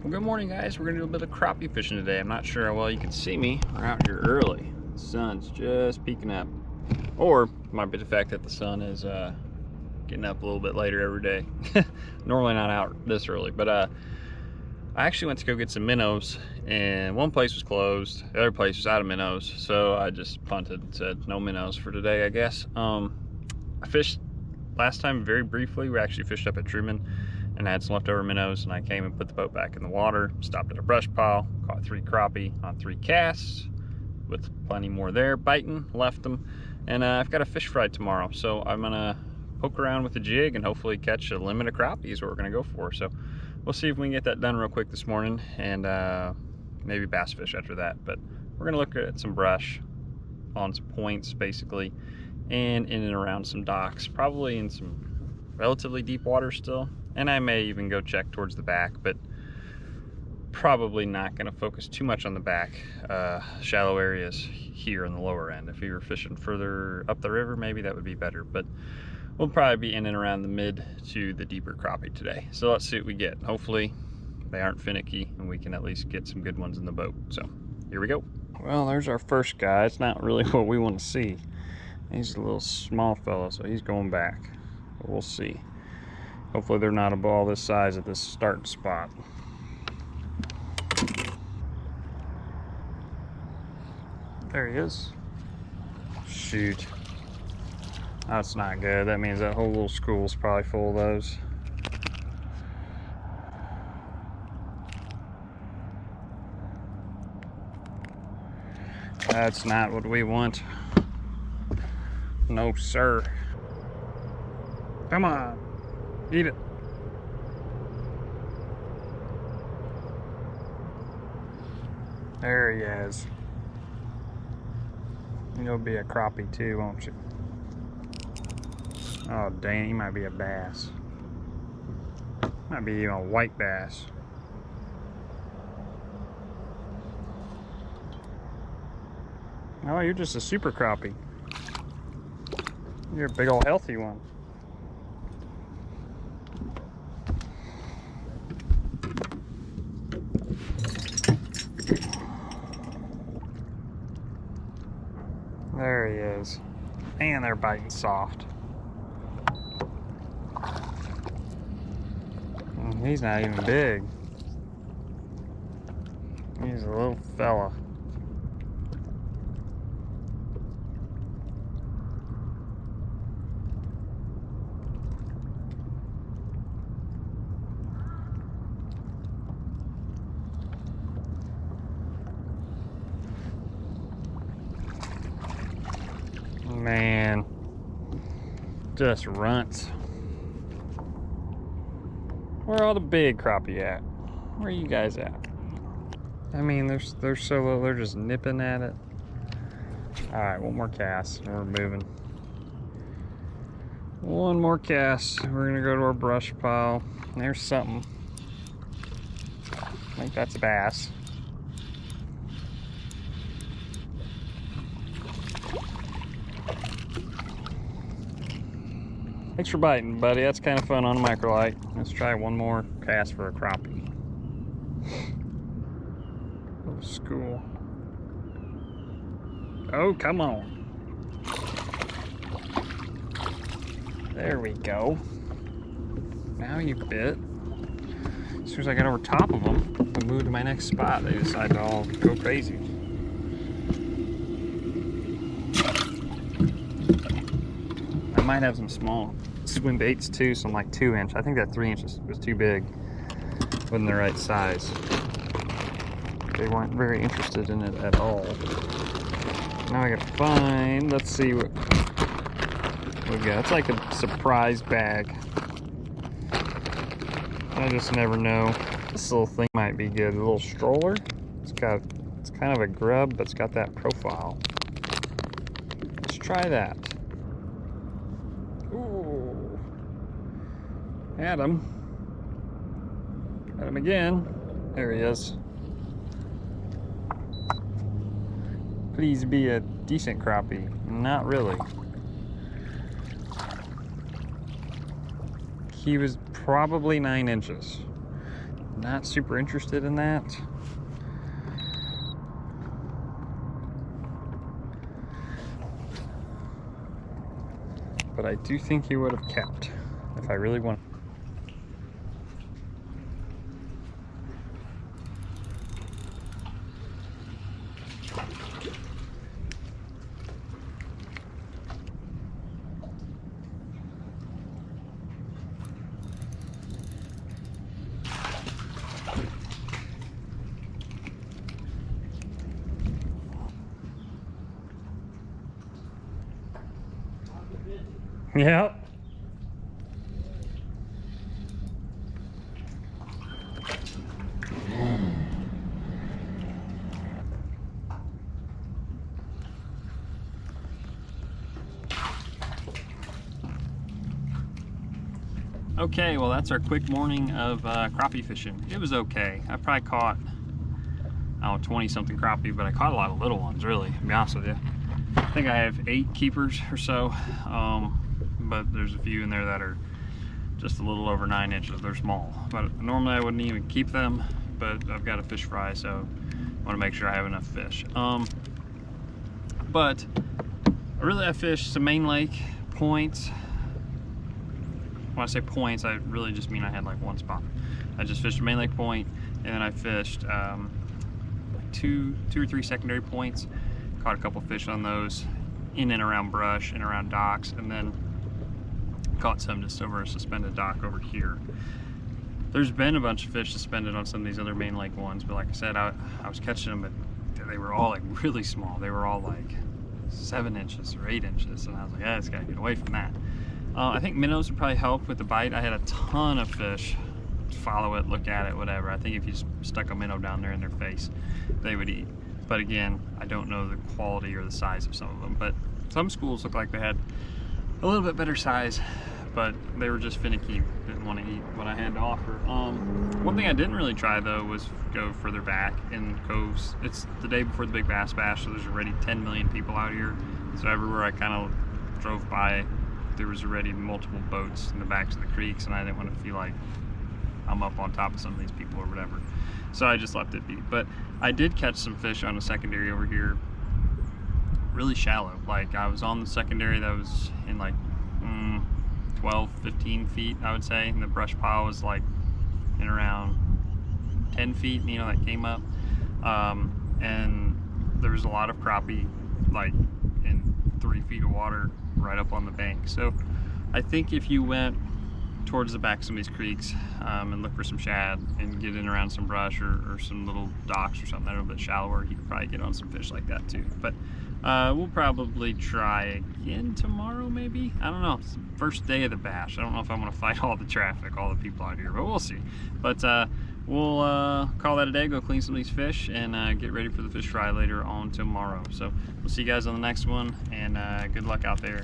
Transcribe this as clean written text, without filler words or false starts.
Well, good morning, guys. We're gonna do a bit of crappie fishing today. I'm not sure how well you can see me. We're out here early. The sun's just peeking up, or it might be the fact that the sun is getting up a little bit later every day. Normally not out this early, but I actually went to go get some minnows, and one place was closed. The other place was out of minnows, so I just punted and said no minnows for today, I guess. I fished last time very briefly. We actually fished up at Truman and I had some leftover minnows, and I came and put the boat back in the water, stopped at a brush pile, caught 3 crappie on 3 casts with plenty more there biting, left them, and I've got a fish fry tomorrow, so I'm gonna poke around with the jig and hopefully catch a limit of crappie is what we're gonna go for. So we'll see if we can get that done real quick this morning, and maybe bass fish after that. But we're gonna look at some brush on some points basically, and in and around some docks, probably in some relatively deep water still, and I may even go check towards the back, but probably not going to focus too much on the back. Shallow areas here in the lower end. If we were fishing further up the river, maybe that would be better, but we'll probably be in and around the mid to the deeper crappie today. So let's see what we get. Hopefully they aren't finicky and we can at least get some good ones in the boat. So here we go. Well, there's our first guy. It's not really what we want to see. He's a little small fella, so he's going back. But we'll see. Hopefully they're not a ball this size at this starting spot. There he is. Shoot. That's not good. That means that whole little school's probably full of those. That's not what we want. No, sir. Come on. Eat it. There he is. You'll be a crappie too, won't you? Oh dang, he might be a bass. Might be even a white bass. Oh, you're just a super crappie. You're a big old healthy one. There he is. And they're biting soft. He's not even big. He's a little fella. Man, just runts. Where are all the big crappie at? Where are you guys at? I mean, they're so low, they're just nipping at it. All right, one more cast and we're moving. One more cast. We're gonna go to our brush pile. There's something. I think that's a bass. Thanks for biting, buddy. That's kind of fun on a microlight. Let's try one more cast for a crappie. Oh, school. Oh, come on. There we go. Now you bit. As soon as I got over top of them, I moved to my next spot. They decided to all go crazy. I might have some small swim baits too, some like 2 inch. I think that 3 inches was too big. Wasn't the right size. They weren't very interested in it at all. Now I gotta find, let's see what we got. It's like a surprise bag. I just never know. This little thing might be good. A little stroller. It's kind of a grub, but it's got that profile. Let's try that. Ooh. Had him. Got him again. There he is. Please be a decent crappie. Not really. He was probably 9 inches. not super interested in that. But I do think he would have kept if I really wanted. Yep. Okay, well that's our quick morning of crappie fishing. It was okay. I probably caught, I don't know, 20 something crappie, but I caught a lot of little ones, really, to be honest with you. I think I have 8 keepers or so, but there's a few in there that are just a little over 9 inches. They're small, but normally I wouldn't even keep them, but I've got a fish fry, so I want to make sure I have enough fish. But really I fished some main lake points. When I say points, I really just mean I had like one spot. I just fished a main lake point, and then I fished like two or three secondary points. Caught a couple fish on those in and around brush and around docks, and then caught some just over a suspended dock over here. There's been a bunch of fish suspended on some of these other main lake ones, but like I said, I was catching them, but they were all like really small. They were all like 7 inches or 8 inches, and I was like, yeah, I just gotta get away from that. I think minnows would probably help with the bite. I had a ton of fish follow it, look at it, whatever. I think if you just stuck a minnow down there in their face, they would eat. But again, I don't know the quality or the size of some of them. But some schools look like they had a little bit better size, but they were just finicky, didn't want to eat what I had to offer. One thing I didn't really try though was go further back in coves. It's the day before the big bass bash, so there's already 10 million people out here. So everywhere I kind of drove by, there was already multiple boats in the backs of the creeks, and I didn't want to feel like I'm up on top of some of these people or whatever. So I just left it be. But I did catch some fish on a secondary over here, really shallow. Like I was on the secondary that was in like 12, 15 feet, I would say, and the brush pile was like in around 10 feet, you know, that came up. And there was a lot of crappie, like in 3 feet of water right up on the bank. So I think if you went towards the back of some of these creeks and look for some shad and get in around some brush or some little docks or something a little bit shallower, you could probably get on some fish like that too. But we'll probably try again tomorrow, maybe. I don't know. It's the first day of the bash. I don't know if I'm going to fight all the traffic, all the people out here, but we'll see. But we'll call that a day, go clean some of these fish, and get ready for the fish fry later on tomorrow. So we'll see you guys on the next one, and good luck out there.